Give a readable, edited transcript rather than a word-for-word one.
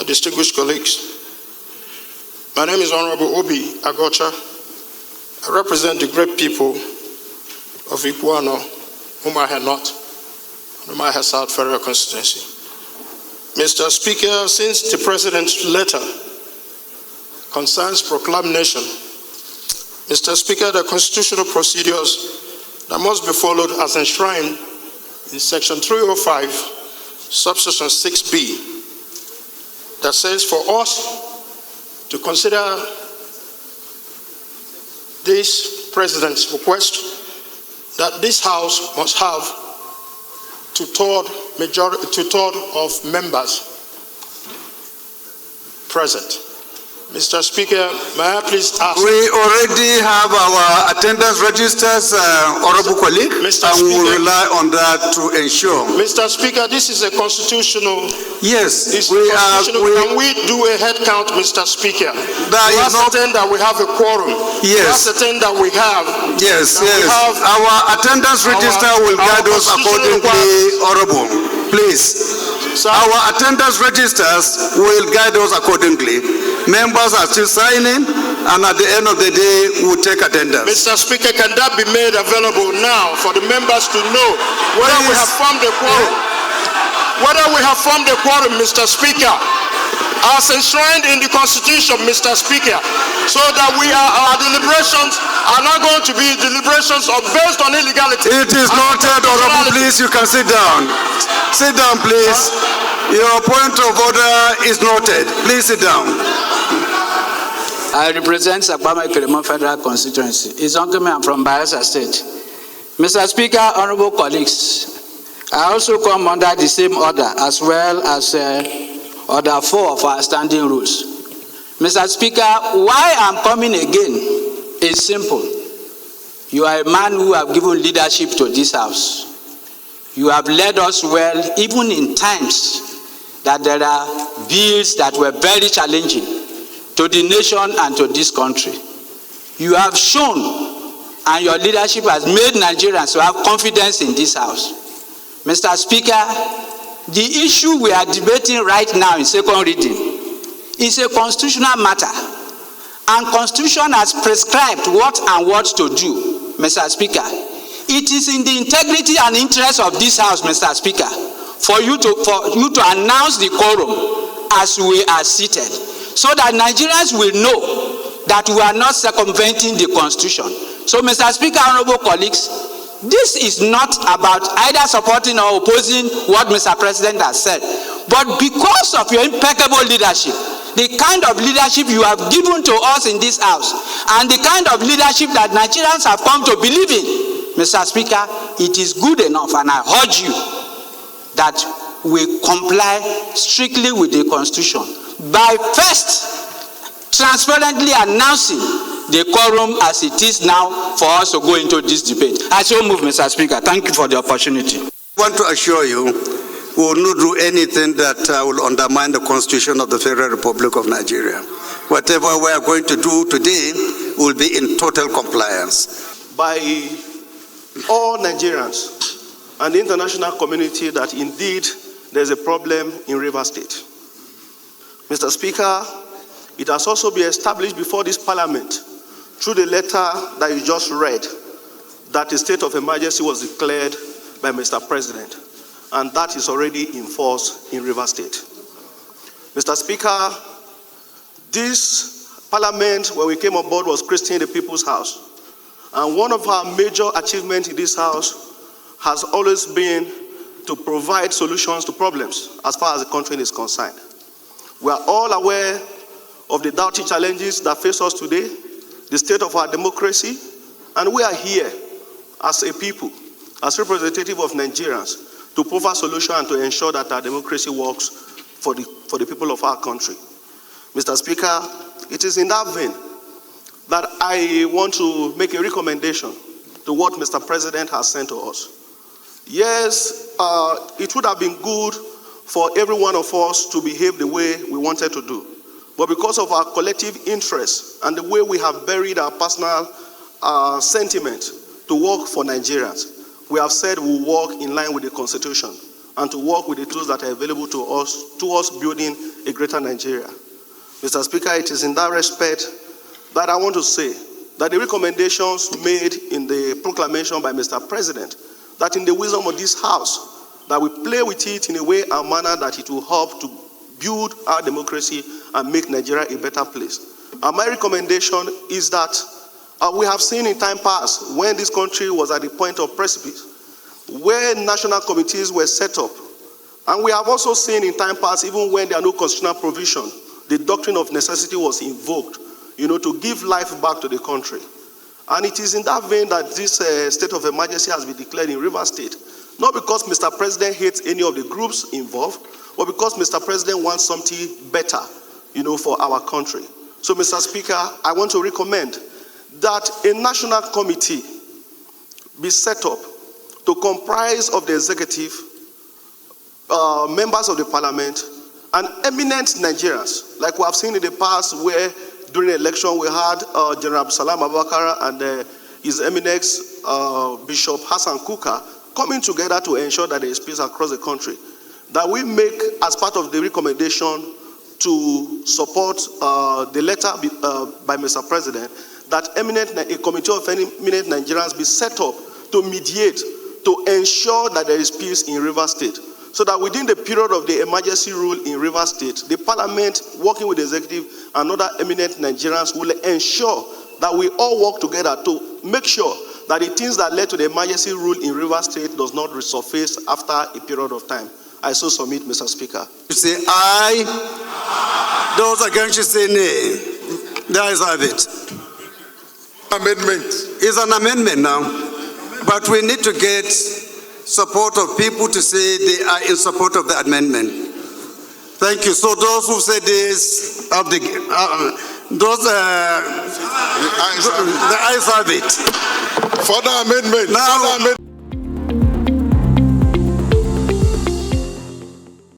my distinguished colleagues. My name is Honorable Obi Aguocha. I represent the great people of Iguano, Umuahia North, and Umuahia South Federal Constituency. Mr. Speaker, since the President's letter concerns proclamation, Mr. Speaker, the constitutional procedures that must be followed as enshrined in Section 305, subsection 6B, that says for us to consider this President's request that this House must have two-thirds of members present. Mr. Speaker, may I please ask? We already have our attendance registers, Honorable colleague, Mr. and we will Speaker, rely on that to ensure. Mr. Speaker, this is a constitutional. Yes, Can we do a head count, Mr. Speaker? We ascertain that we have a quorum. Yes. We ascertain that we have. Yes, yes. Our attendance register will guide us accordingly, Honorable. Please. Sir. Our attendance registers will guide us accordingly. Members are still signing, and at the end of the day, we'll take attendance. Mr. Speaker, can that be made available now for the members to know whether we have formed a quorum? Whether we have formed a quorum, Mr. Speaker, as enshrined in the Constitution, Mr. Speaker, so that our deliberations are not going to be deliberations based on illegality. It is noted, Honorable. Please, you can sit down. Sit down, please. Your point of order is noted. Please sit down. I represent Abbas Federal Constituency. It's Uncle Me, I'm from Bayelsa State. Mr. Speaker, honorable colleagues, I also come under the same order as well as Order 4 of our standing rules. Mr. Speaker, why I'm coming again is simple. You are a man who have given leadership to this House. You have led us well, even in times that there are bills that were very challenging to the nation and to this country. You have shown, and your leadership has made Nigerians to have confidence in this House. Mr. Speaker, the issue we are debating right now in second reading is a constitutional matter, and Constitution has prescribed what to do, Mr. Speaker. It is in the integrity and interest of this House, Mr. Speaker, for you to announce the quorum as we are seated, so that Nigerians will know that we are not circumventing the Constitution. So, Mr. Speaker, honorable colleagues, this is not about either supporting or opposing what Mr. President has said, but because of your impeccable leadership, the kind of leadership you have given to us in this House, and the kind of leadership that Nigerians have come to believe in, Mr. Speaker, it is good enough, and I urge you that we comply strictly with the Constitution by first transparently announcing the quorum as it is now for us to go into this debate. I so move, Mr. Speaker. Thank you for the opportunity. I want to assure you, we will not do anything that will undermine the Constitution of the Federal Republic of Nigeria. Whatever we are going to do today will be in total compliance. By all Nigerians and the international community that indeed there's a problem in Rivers State. Mr. Speaker, it has also been established before this Parliament through the letter that you just read that a state of emergency was declared by Mr. President, and that is already in force in Rivers State. Mr. Speaker, this Parliament, when we came on board, was christening the People's House. And one of our major achievements in this House has always been to provide solutions to problems as far as the country is concerned. We are all aware of the doughty challenges that face us today, the state of our democracy, and we are here as a people, as representative of Nigerians, to provide solutions and to ensure that our democracy works for the people of our country. Mr. Speaker, it is in that vein that I want to make a recommendation to what Mr. President has sent to us. Yes, it would have been good for every one of us to behave the way we wanted to do. But because of our collective interests and the way we have buried our personal sentiment to work for Nigerians, we have said we'll work in line with the Constitution and to work with the tools that are available to us towards building a greater Nigeria. Mr. Speaker, it is in that respect that I want to say that the recommendations made in the proclamation by Mr. President, that in the wisdom of this House, that we play with it in a way and manner that it will help to build our democracy and make Nigeria a better place. And my recommendation is that we have seen in time past when this country was at the point of precipice, where national committees were set up. And we have also seen in time past, even when there are no constitutional provision, the doctrine of necessity was invoked, to give life back to the country. And it is in that vein that this state of emergency has been declared in Rivers State, not because Mr. President hates any of the groups involved, but because Mr. President wants something better, for our country. So, Mr. Speaker, I want to recommend that a national committee be set up to comprise of the executive, members of the parliament, and eminent Nigerians, like we have seen in the past where during the election we had General Salam Abubakar and His Eminence Bishop Hassan Kuka coming together to ensure that there is peace across the country. That we make, as part of the recommendation to support the letter by Mr. President, that a committee of eminent Nigerians be set up to mediate, to ensure that there is peace in Rivers State. So that within the period of the emergency rule in Rivers State, the parliament, working with the executive and other eminent Nigerians, will ensure that we all work together to make sure that the things that led to the emergency rule in Rivers State does not resurface after a period of time. I so submit, Mr. Speaker. You say aye. Those against you say nay. There is have it. Amendment. It's an amendment now. But we need to get support of people to say they are in support of the amendment. Thank you. So those who say this, the ayes have it. Further amendment. Now, Further amendment.